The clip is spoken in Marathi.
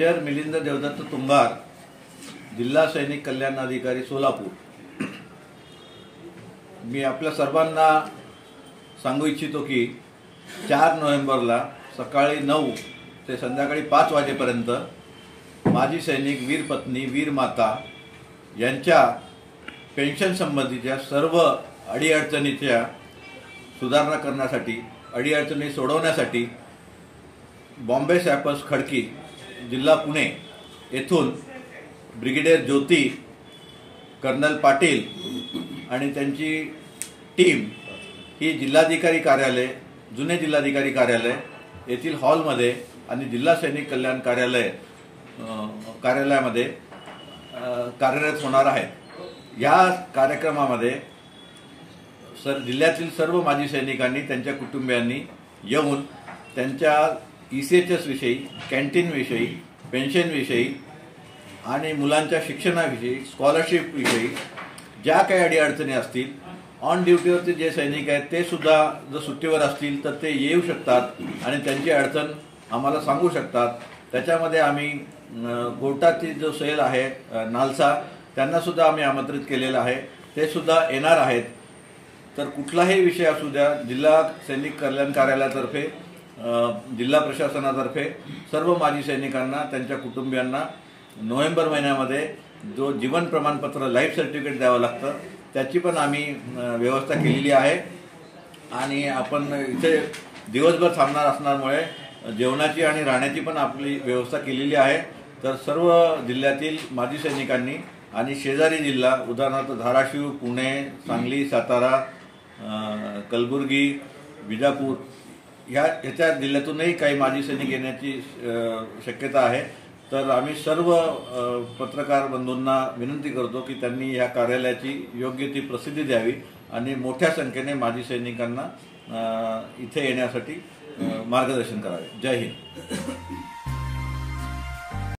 मेजर मिलिंद देवदत्त तुंगार, जिल्हा सैनिक कल्याण अधिकारी सोलापूर। मी आपल्या सर्वांना सांगू इच्छितो की 4 नोव्हेंबरला सकाळी 9 ते संध्याकाळी 5 वाजेपर्यंत माजी सैनिक, वीर पत्नी, वीर माता यांच्या पेन्शन संबंधीच्या सर्व अडीअडचणीच्या सुधारणा करण्यासाठी, अडीअडचणी सोडवण्यासाठी बॉम्बे सॅपर्स खडकी, जिल्हा पुणे येथून ब्रिगेडियर ज्योती, कर्नल पाटील आणि त्यांची टीम ही जिल्हाधिकारी कार्यालय, जुने जिल्हाधिकारी कार्यालय येथील हॉलमध्ये आणि जिल्हा सैनिक कल्याण कार्यालयामध्ये कार्यरत होणार आहेत। या कार्यक्रमामध्ये जिल्ह्यातील सर्व माजी सैनिकांनी, त्यांच्या कुटुंबियांनी येऊन त्यांच्या ECHS विषयी, कॅन्टीन विषयी, पेन्शन विषयी आणि मुलांच्या शिक्षणाविषयी, स्कॉलरशिप विषयी ज्या काही अडीअडचणी असतील, ऑन ड्युटीवरचे जे सैनिक आहेत ते सुद्धा जर सुट्टीवर असतील तर ते येऊ शकतात आणि त्यांची अडचण आम्हाला सांगू शकतात। त्याच्यामध्ये आम्ही कोर्टाची जो सेल आहे नालसा, त्यांना सुद्धा आम्ही आमंत्रित केलेलं आहे, ते सुद्धा येणार आहेत। तर कुठलाही विषय असू द्या, जिल्हा सैनिक कल्याण कार्यालयातर्फे, जिल्हा प्रशासनातर्फे सर्व माजी सैनिकांना, त्यांच्या कुटुंबियांना नोव्हेंबर महिन्यामध्ये जो जीवन प्रमाणपत्र, लाईफ सर्टिफिकेट द्यावं लागतं, त्याची पण आम्ही व्यवस्था केलेली आहे। आणि आपण इथे दिवसभर थांबणार असल्यामुळे जेवणाची आणि राहण्याची पण आपली व्यवस्था केलेली आहे। तर सर्व जिल्ह्यातील माजी सैनिकांनी आणि शेजारी जिल्हा, उदाहरणार्थ धाराशिव, पुणे, सांगली, सातारा, कलबुर्गी, विजापूर ह्याच्या जिल्ह्यातूनही काही माजी सैनिक येण्याची शक्यता आहे। तर आम्ही सर्व पत्रकार बंधूंना विनंती करतो की त्यांनी या कार्यालयाची योग्य ती प्रसिद्धी द्यावी आणि मोठ्या संख्येने माजी सैनिकांना इथे येण्यासाठी मार्गदर्शन करावे। जय हिंद।